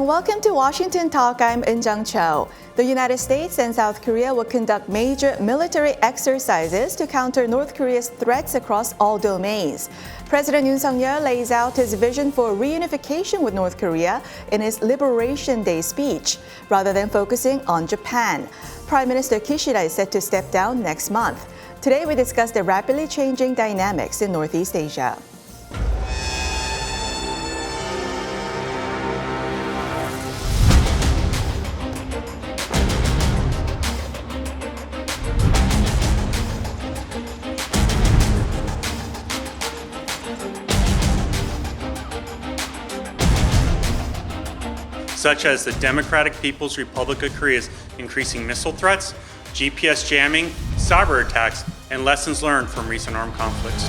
welcome to Washington Talk. I'm Eun-jung Cho. The United States and South Korea will conduct major military exercises to counter North Korea's threats across all domains. President Yoon Suk-yeol lays out his vision for reunification with North Korea in his Liberation Day speech, rather than focusing on Japan. Prime Minister Kishida is set to step down next month. Today we discuss the rapidly changing dynamics in Northeast Asia. Such as the Democratic People's Republic of Korea's increasing missile threats, GPS jamming, cyber attacks, and lessons learned from recent armed conflicts.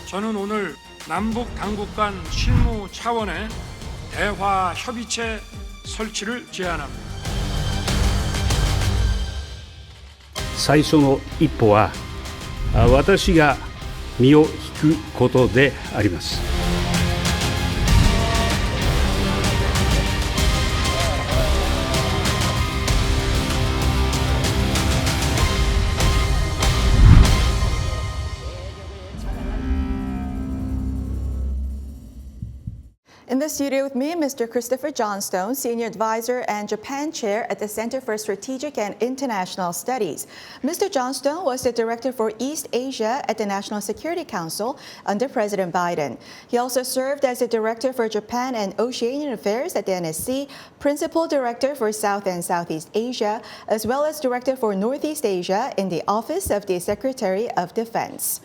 저는 오늘 남북 당국 간 실무 차원의 대화 협의체 설치를 제안합니다. 最初の一歩は私が身を引くことであります。In the studio with me, Mr. Christopher Johnstone, Senior Advisor and Japan Chair at the Center for Strategic and International Studies. Mr. Johnstone was the Director for East Asia at the National Security Council under President Biden. He also served as the Director for Japan and Oceanian Affairs at the NSC, Principal Director for South and Southeast Asia, as well as Director for Northeast Asia in the Office of the Secretary of Defense.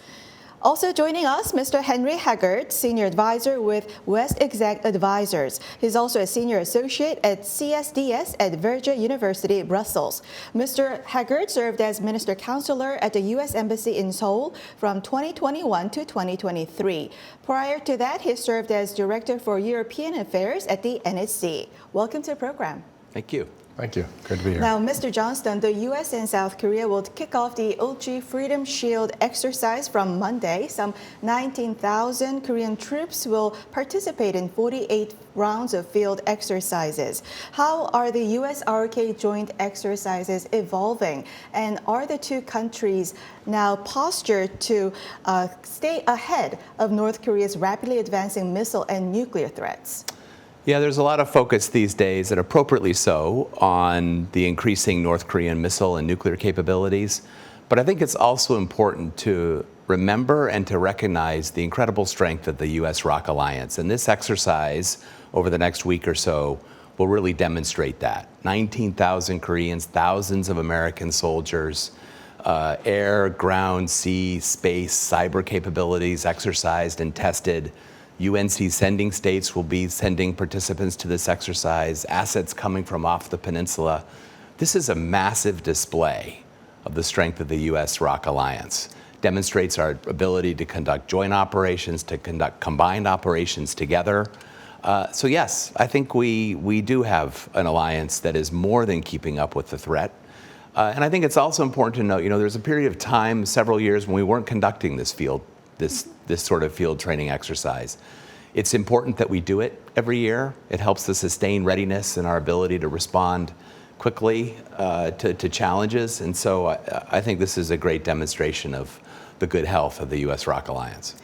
Also joining us, Mr. Henry Haggard, Senior Advisor with West Exec Advisors. He's also a Senior Associate at CSDS at Verge University, Brussels. Mr. Haggard served as Minister Counselor at the U.S. Embassy in Seoul from 2021 to 2023. Prior to that, he served as Director for European Affairs at the NSC. Welcome to the program. Thank you. Thank you. Good to be here. Now, Mr. Johnstone, the U.S. and South Korea will kick off the Ulchi Freedom Shield exercise from Monday. Some 19,000 Korean troops will participate in 48 rounds of field exercises. How are the U.S.-RK joint exercises evolving? And are the two countries now postured to stay ahead of North Korea's rapidly advancing missile and nuclear threats? Yeah, there's a lot of focus these days, and appropriately so, on the increasing North Korean missile and nuclear capabilities. But I think it's also important to remember and to recognize the incredible strength of the U.S.-ROK alliance. And this exercise over the next week or so will really demonstrate that. 19,000 Koreans, thousands of American soldiers, air, ground, sea, space, cyber capabilities exercised and tested. UNC sending states will be sending participants to this exercise, assets coming from off the peninsula. This is a massive display of the strength of the U.S.-ROK alliance. Demonstrates our ability to conduct joint operations, to conduct combined operations together. So yes, I think we do have an alliance that is more than keeping up with the threat. And I think it's also important to note, there's a period of time, several years, when we weren't conducting this sort of field training exercise. It's important that we do it every year. It helps to sustain readiness and our ability to respond quickly to challenges. And so I think this is a great demonstration of the good health of the U.S.-ROK alliance.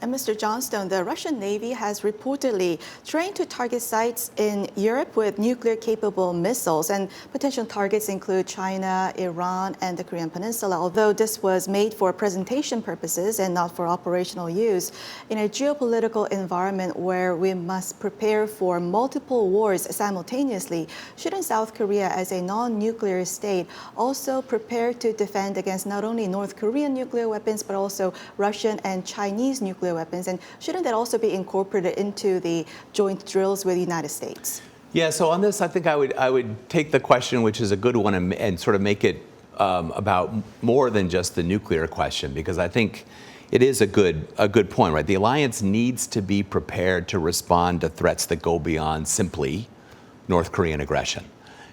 And Mr. Johnstone, the Russian Navy has reportedly trained to target sites in Europe with nuclear-capable missiles, and potential targets include China, Iran, and the Korean Peninsula. Although this was made for presentation purposes and not for operational use, in a geopolitical environment where we must prepare for multiple wars simultaneously, shouldn't South Korea, as a non-nuclear state, also prepare to defend against not only North Korean nuclear weapons, but also Russian and Chinese nuclear weapons? And shouldn't that also be incorporated into the joint drills with the United States? Yeah, so on this, I think I would take the question, which is a good one, and sort of make it about more than just the nuclear question, because I think it is a good point, right? The alliance needs to be prepared to respond to threats that go beyond simply North Korean aggression.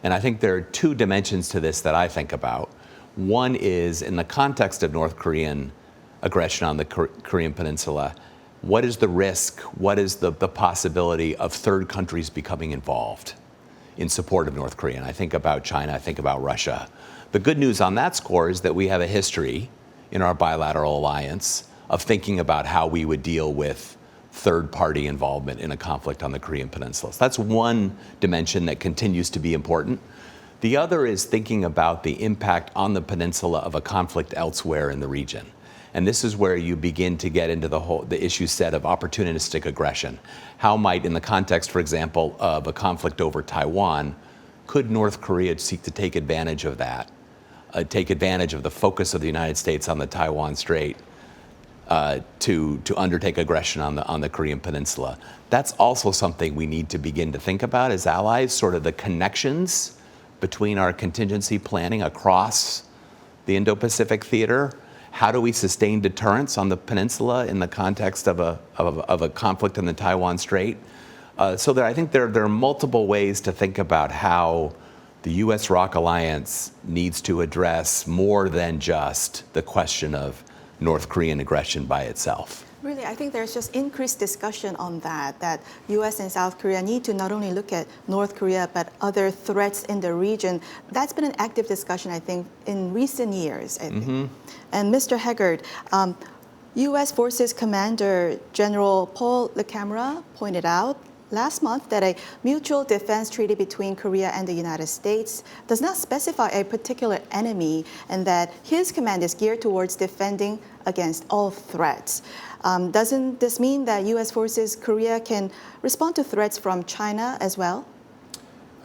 And I think there are two dimensions to this that I think about. One is, in the context of North Korean aggression on the Korean Peninsula, what is the risk, what is the possibility of third countries becoming involved in support of North Korea? And I think about China, I think about Russia. The good news on that score is that we have a history in our bilateral alliance of thinking about how we would deal with third-party involvement in a conflict on the Korean Peninsula. So that's one dimension that continues to be important. The other is thinking about the impact on the peninsula of a conflict elsewhere in the region. And this is where you begin to get into the issue set of opportunistic aggression. How might, in the context, for example, of a conflict over Taiwan, could North Korea seek to take advantage of that, take advantage of the focus of the United States on the Taiwan Strait to undertake aggression on the Korean Peninsula? That's also something we need to begin to think about as allies, sort of the connections between our contingency planning across the Indo-Pacific theater. How do we sustain deterrence on the peninsula in the context of a conflict in the Taiwan Strait? So I think there are multiple ways to think about how the U.S.-ROC alliance needs to address more than just the question of North Korean aggression by itself. Really, I think there's just increased discussion on that U.S. and South Korea need to not only look at North Korea, but other threats in the region. That's been an active discussion, I think, in recent years. I think. And Mr. Haggard, U.S. Forces Commander General Paul LeCamera pointed out last month that a mutual defense treaty between Korea and the United States does not specify a particular enemy, and that his command is geared towards defending against all threats. Doesn't this mean that U.S. Forces Korea can respond to threats from China as well?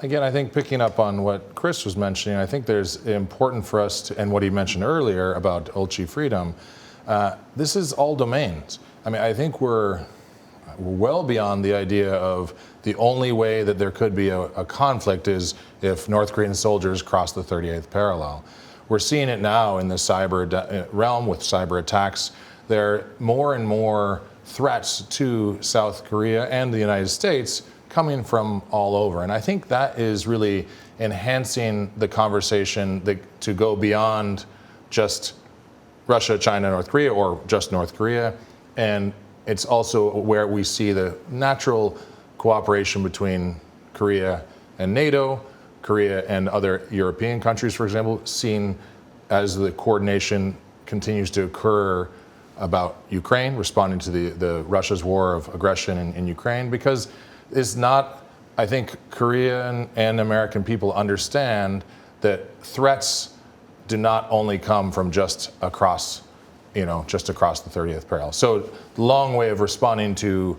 Again, I think picking up on what Chris was mentioning, I think there's important for us to, and what he mentioned earlier about Ulchi freedom, this is all domains. I mean, I think we're well beyond the idea of the only way that there could be a conflict is if North Korean soldiers cross the 38th parallel. We're seeing it now in the cyber realm with cyber attacks. There are more and more threats to South Korea and the United States coming from all over. And I think that is really enhancing the conversation to go beyond just Russia, China, North Korea, or just North Korea. And it's also where we see the natural cooperation between Korea and NATO, Korea and other European countries, for example, seen as the coordination continues to occur about Ukraine, responding to the Russia's war of aggression in Ukraine, because it's not, I think Korean and American people understand that threats do not only come from just across the 30th parallel. So long way of responding to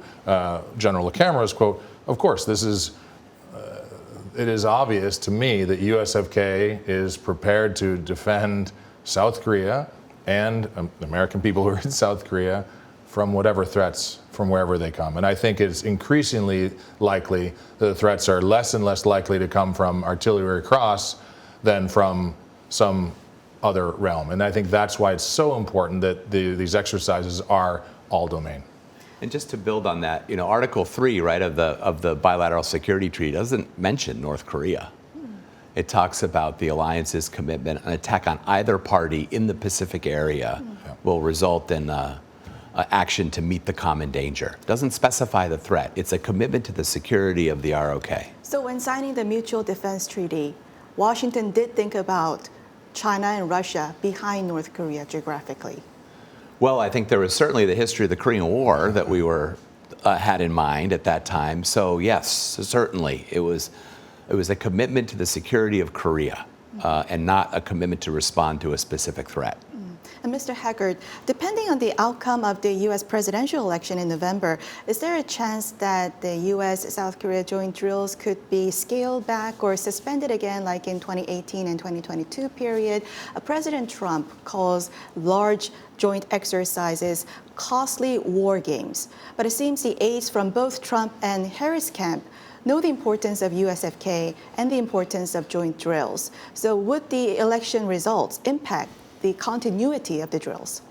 General LeCamera's quote, of course, it is obvious to me that USFK is prepared to defend South Korea and American people who are in South Korea from whatever threats, from wherever they come. And I think it's increasingly likely that the threats are less and less likely to come from artillery cross than from some other realm. And I think that's why it's so important that these exercises are all domain. And just to build on that, Article 3, right, of the bilateral security treaty doesn't mention North Korea. It talks about the alliance's commitment. An attack on either party in the Pacific area will result in action to meet the common danger. It doesn't specify the threat. It's a commitment to the security of the ROK. So when signing the Mutual Defense Treaty, Washington did think about China and Russia behind North Korea geographically. Well, I think there was certainly the history of the Korean War that we had in mind at that time. So yes, certainly it was a commitment to the security of Korea and not a commitment to respond to a specific threat. And Mr. Haggard, depending on the outcome of the U.S. presidential election in November, is there a chance that the U.S.-South Korea joint drills could be scaled back or suspended again like in 2018 and 2022 period? President Trump calls large joint exercises costly war games. But it seems the aides from both Trump and Harris camp know the importance of USFK and the importance of joint drills. So would the election results impact the continuity of the drills?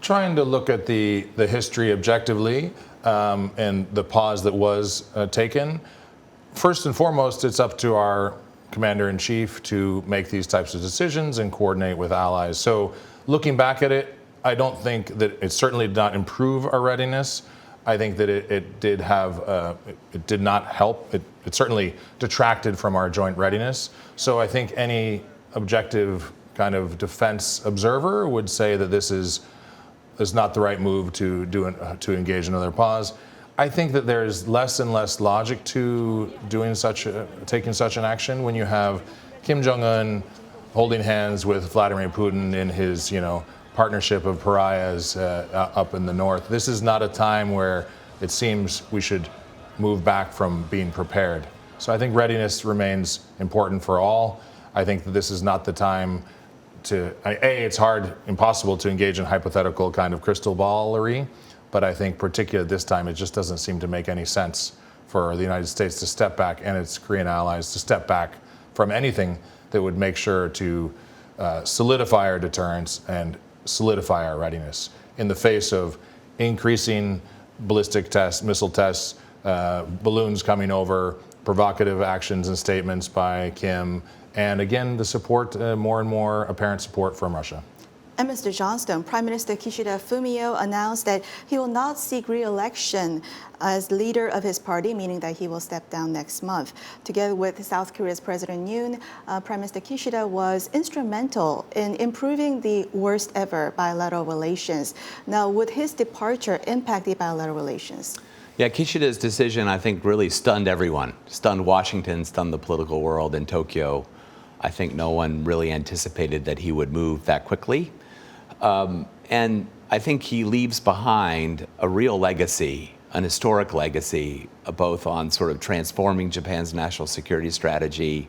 Trying to look at the history objectively and the pause that was taken. First and foremost, it's up to our commander-in-chief to make these types of decisions and coordinate with allies. So looking back at it, I don't think that it certainly did not improve our readiness. I think that it did have, it did not help. It certainly detracted from our joint readiness. So I think any objective kind of defense observer would say that this is not the right move to engage in another pause. I think that there's less and less logic to taking such an action when you have Kim Jong-un holding hands with Vladimir Putin in his, partnership of pariahs up in the north. This is not a time where it seems we should move back from being prepared. So I think readiness remains important for all. I think that this is not the time to, it's impossible to engage in hypothetical kind of crystal ballery, but I think particularly this time it just doesn't seem to make any sense for the United States to step back and its Korean allies to step back from anything that would make sure to solidify our deterrence and solidify our readiness in the face of increasing ballistic tests, missile tests, balloons coming over, provocative actions and statements by Kim, and again, the support, more and more apparent support from Russia. And Mr. Johnstone, Prime Minister Kishida Fumio announced that he will not seek re-election as leader of his party, meaning that he will step down next month. Together with South Korea's President Yoon, Prime Minister Kishida was instrumental in improving the worst ever bilateral relations. Now, would his departure impact the bilateral relations? Yeah, Kishida's decision, I think, really stunned everyone. Stunned Washington, stunned the political world in Tokyo. I think no one really anticipated that he would move that quickly. And I think he leaves behind a real legacy, an historic legacy, both on sort of transforming Japan's national security strategy,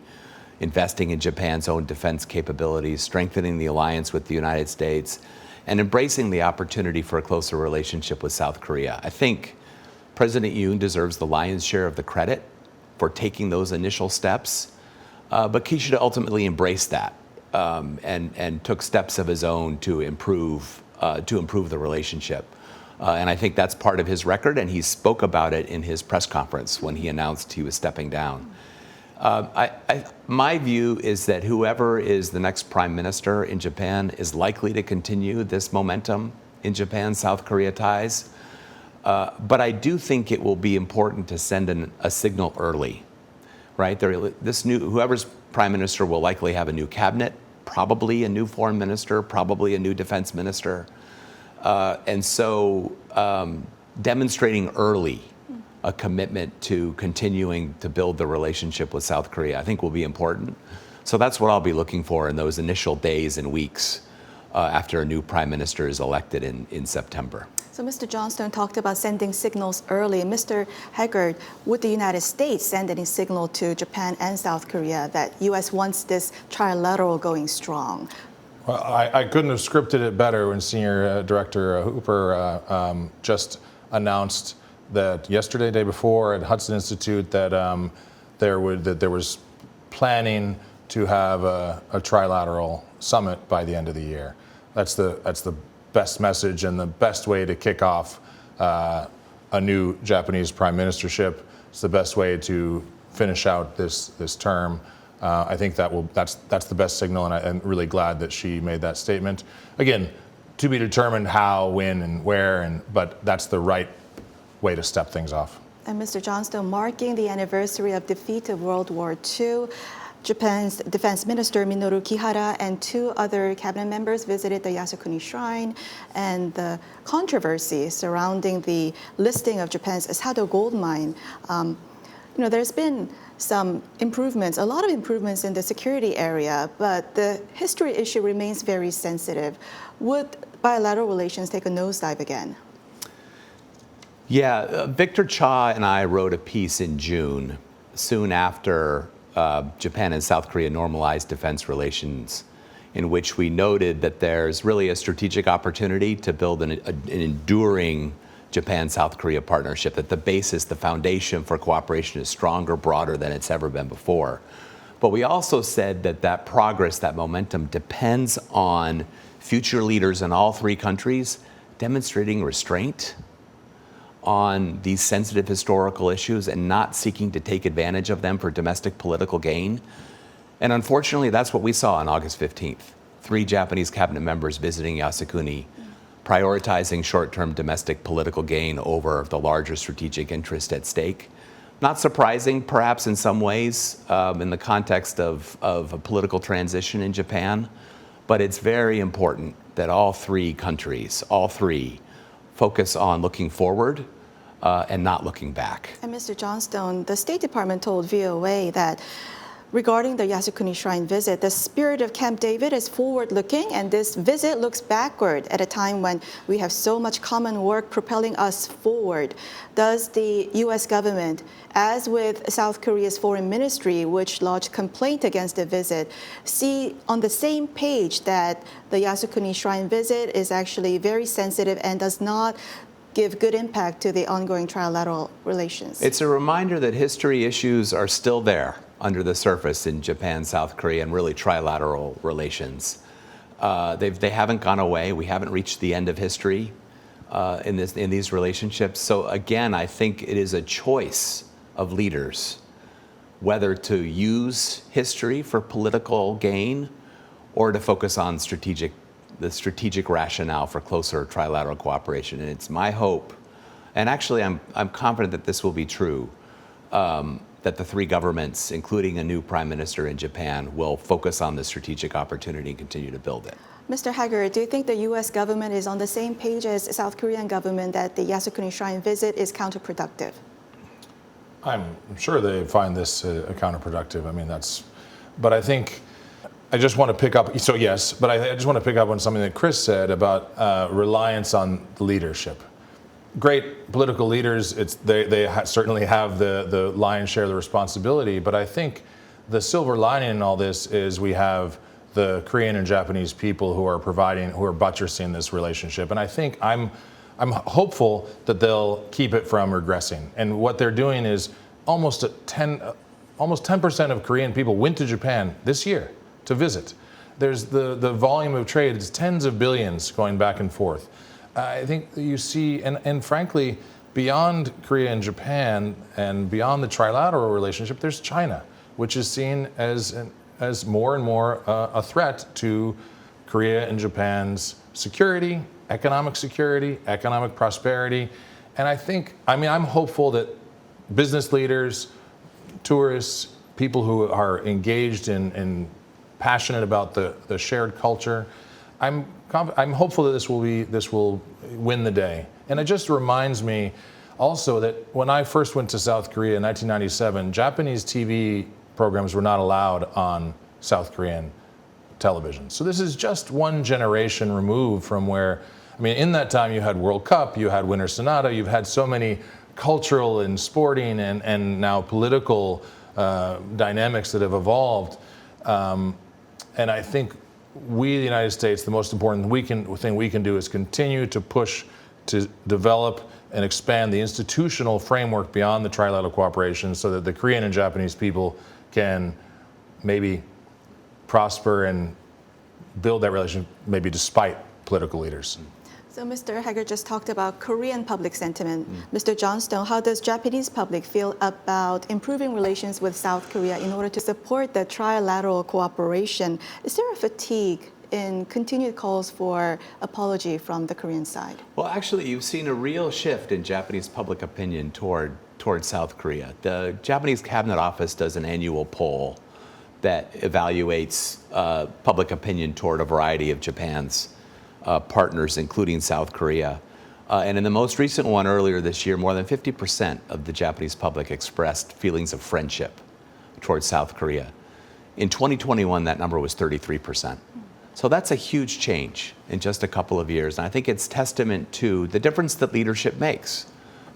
investing in Japan's own defense capabilities, strengthening the alliance with the United States, and embracing the opportunity for a closer relationship with South Korea. I think President Yoon deserves the lion's share of the credit for taking those initial steps, but Kishida ultimately embraced that. And took steps of his own to improve the relationship. And I think that's part of his record, and he spoke about it in his press conference when he announced he was stepping down. My view is that whoever is the next prime minister in Japan is likely to continue this momentum in Japan-South Korea ties. But I do think it will be important to send a signal early. Right? Whoever's prime minister will likely have a new cabinet, probably a new foreign minister, probably a new defense minister. And so demonstrating early a commitment to continuing to build the relationship with South Korea, I think will be important. So that's what I'll be looking for in those initial days and weeks after a new prime minister is elected in September. So Mr. Johnstone talked about sending signals early. Mr. Haggard, would the United States send any signal to Japan and South Korea that U.S. wants this trilateral going strong? Well, I couldn't have scripted it better when Senior Director Hooper just announced that yesterday, day before, at Hudson Institute, that there was planning to have a trilateral summit by the end of the year. That's the best message and the best way to kick off a new Japanese prime ministership. It's the best way to finish out this term. I think that's the best signal, and I'm really glad that she made that statement. Again, to be determined how, when, and where, but that's the right way to step things off. And Mr. Johnstone, marking the anniversary of defeat of World War II, Japan's Defense Minister Minoru Kihara and two other cabinet members visited the Yasukuni Shrine, and the controversy surrounding the listing of Japan's Sado gold mine. There's been some improvements, a lot of improvements in the security area, but the history issue remains very sensitive. Would bilateral relations take a nosedive again? Yeah, Victor Cha and I wrote a piece in June, soon after Japan and South Korea normalized defense relations, in which we noted that there's really a strategic opportunity to build an enduring Japan-South Korea partnership, that the basis, the foundation for cooperation is stronger, broader than it's ever been before. But we also said that progress, that momentum depends on future leaders in all three countries demonstrating restraint on these sensitive historical issues and not seeking to take advantage of them for domestic political gain. And unfortunately, that's what we saw on August 15th. 3 Japanese cabinet members visiting Yasukuni, prioritizing short-term domestic political gain over the larger strategic interest at stake. Not surprising, perhaps in some ways, in the context of a political transition in Japan, but it's very important that all three countries, focus on looking forward and not looking back. And Mr. Johnstone, the State Department told VOA that regarding the Yasukuni Shrine visit, the spirit of Camp David is forward-looking, and this visit looks backward at a time when we have so much common work propelling us forward. Does the U.S. government, as with South Korea's foreign ministry, which lodged complaint against the visit, see on the same page that the Yasukuni Shrine visit is actually very sensitive and does not give good impact to the ongoing trilateral relations? It's a reminder that history issues are still there under the surface in Japan, South Korea, and really trilateral relations. They haven't gone away. We haven't reached the end of history in these relationships. So again, I think it is a choice of leaders whether to use history for political gain or to focus on the strategic rationale for closer trilateral cooperation. And it's my hope, and actually I'm confident that this will be true, that the three governments, including a new prime minister in Japan, will focus on the strategic opportunity and continue to build it. Mr. Haggard, do you think the U.S. government is on the same page as the South Korean government that the Yasukuni Shrine visit is counterproductive? I'm sure they find this counterproductive. I mean, but I think I just want to pick up, so yes, but I just want to pick up on something that Chris said about reliance on leadership. Great political leaders, they certainly have the lion's share of the responsibility, but I think the silver lining in all this is we have the Korean and Japanese people who are buttressing this relationship, and I think I'm hopeful that they'll keep it from regressing. And what they're doing is almost 10% of Korean people went to Japan this year to visit. There's the volume of trade is tens of billions going back and forth. I think you see, and frankly, beyond Korea and Japan and beyond the trilateral relationship, there's China, which is seen as more and more a threat to Korea and Japan's security, economic prosperity. And I'm hopeful that business leaders, tourists, people who are engaged in passionate about the shared culture, I'm hopeful that this will win the day. And it just reminds me also that when I first went to South Korea in 1997, Japanese TV programs were not allowed on South Korean television. So this is just one generation removed from where, in that time you had World Cup, you had Winter Sonata, you've had so many cultural and sporting and now political dynamics that have evolved. And I think we, the United States, the most important thing we can do is continue to push to develop and expand the institutional framework beyond the trilateral cooperation so that the Korean and Japanese people can maybe prosper and build that relationship maybe despite political leaders. So Mr. Haggard just talked about Korean public sentiment. Mr. Johnstone, how does Japanese public feel about improving relations with South Korea in order to support the trilateral cooperation? Is there a fatigue in continued calls for apology from the Korean side? Well, actually, you've seen a real shift in Japanese public opinion toward South Korea. The Japanese Cabinet Office does an annual poll that evaluates public opinion toward a variety of Japan's partners, including South Korea. And in the most recent one earlier this year, more than 50% of the Japanese public expressed feelings of friendship towards South Korea. In 2021, that number was 33%. So that's a huge change in just a couple of years. And I think it's testament to the difference that leadership makes.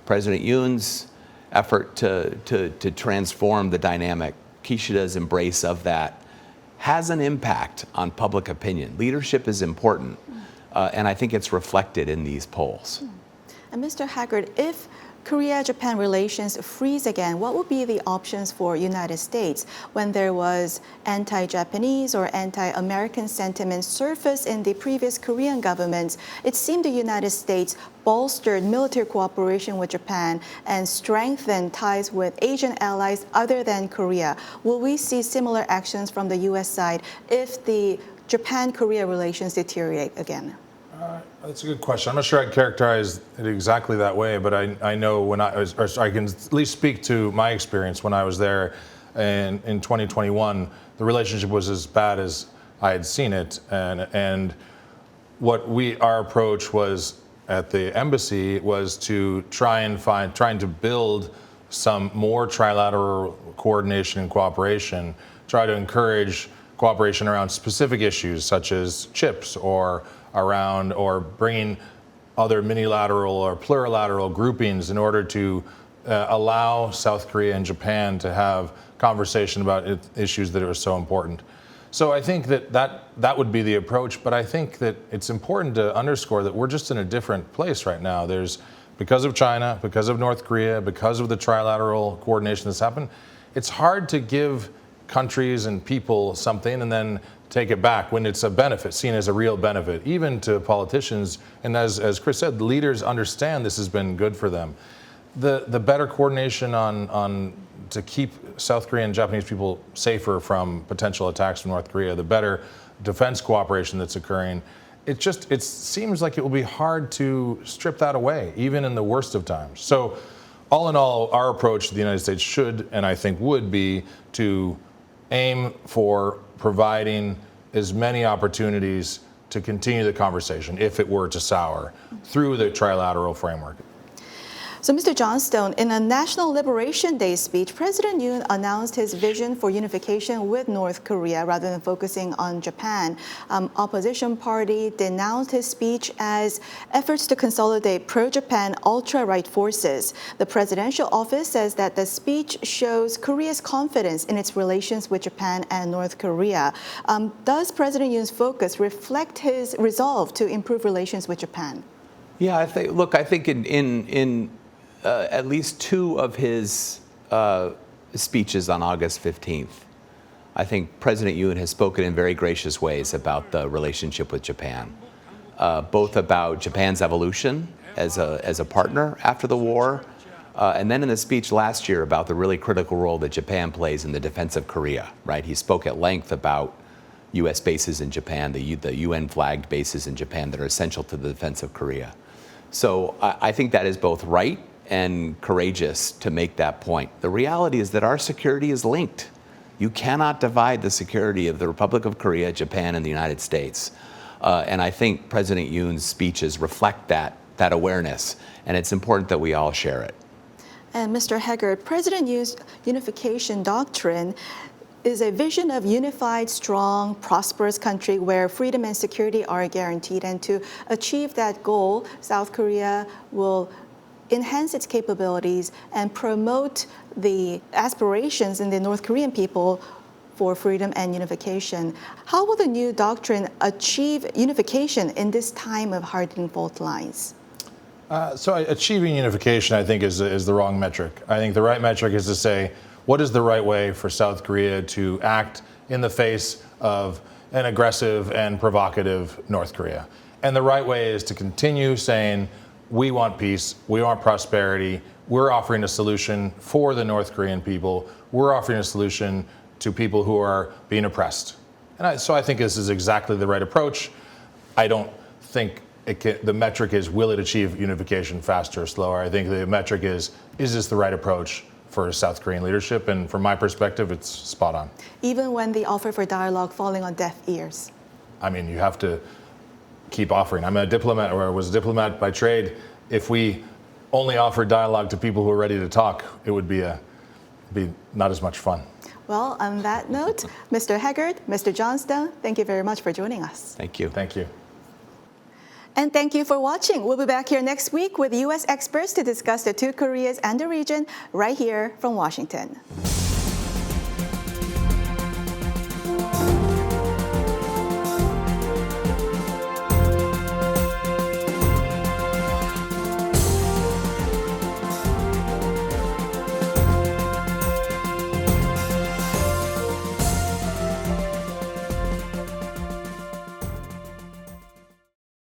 President Yoon's effort to transform the dynamic, Kishida's embrace of that, has an impact on public opinion. Leadership is important. And I think it's reflected in these polls. And Mr. Haggard, if Korea-Japan relations freeze again, what would be the options for United States when there was anti-Japanese or anti-American sentiment surface in the previous Korean governments? It seemed the United States bolstered military cooperation with Japan and strengthened ties with Asian allies other than Korea. Will we see similar actions from the U.S. side if the Japan-Korea relations deteriorate again? That's a good question. I'm not sure I'd characterize it exactly that way, but I know when I was, or I can at least speak to my experience when I was there in 2021, the relationship was as bad as I had seen it. And what our approach was at the embassy was to trying to build some more trilateral coordination and cooperation, try to encourage cooperation around specific issues such as chips or bringing other minilateral or plurilateral groupings in order to allow South Korea and Japan to have conversation about issues that are so important. So I think that would be the approach, but I think that it's important to underscore that we're just in a different place right now. Because of China, because of North Korea, because of the trilateral coordination that's happened, it's hard to give countries and people something and then take it back when it's a benefit, seen as a real benefit, even to politicians. And as Chris said, leaders understand this has been good for them. The better coordination on to keep South Korean and Japanese people safer from potential attacks from North Korea, the better defense cooperation that's occurring, it seems like it will be hard to strip that away, even in the worst of times. So all in all, our approach to the United States should, and I think would be, to aim for providing as many opportunities to continue the conversation, if it were to sour, through the trilateral framework. So, Mr. Johnstone, in a National Liberation Day speech, President Yoon announced his vision for unification with North Korea rather than focusing on Japan. Opposition party denounced his speech as efforts to consolidate pro-Japan ultra-right forces. The presidential office says that the speech shows Korea's confidence in its relations with Japan and North Korea. Does President Yoon's focus reflect his resolve to improve relations with Japan? Yeah, I think in at least two of his speeches on August 15th, I think President Yoon has spoken in very gracious ways about the relationship with Japan, both about Japan's evolution as a partner after the war, and then in the speech last year about the really critical role that Japan plays in the defense of Korea, right? He spoke at length about U.S. bases in Japan, the UN-flagged bases in Japan that are essential to the defense of Korea. So I think that is both right and courageous to make that point. The reality is that our security is linked. You cannot divide the security of the Republic of Korea, Japan, and the United States. And I think President Yoon's speeches reflect that awareness, and it's important that we all share it. And Mr. Haggard, President Yoon's unification doctrine is a vision of unified, strong, prosperous country where freedom and security are guaranteed. And to achieve that goal, South Korea will enhance its capabilities and promote the aspirations in the North Korean people for freedom and unification. How will the new doctrine achieve unification in this time of hardening fault lines? So achieving unification, I think, is the wrong metric. I think the right metric is to say, what is the right way for South Korea to act in the face of an aggressive and provocative North Korea? And the right way is to continue saying, we want peace, we want prosperity, we're offering a solution for the North Korean people, we're offering a solution to people who are being oppressed. And so I think this is exactly the right approach. I don't think the metric is, will it achieve unification faster or slower? I think the metric is this the right approach for South Korean leadership? And from my perspective, it's spot on. Even when the offer for dialogue falling on deaf ears? I mean, you have to keep offering. I'm a diplomat, or I was a diplomat by trade. If we only offered dialogue to people who are ready to talk, it would be not as much fun. Well, on that note, Mr. Haggard, Mr. Johnstone, thank you very much for joining us. Thank you. Thank you. And thank you for watching. We'll be back here next week with U.S. experts to discuss the two Koreas and the region right here from Washington.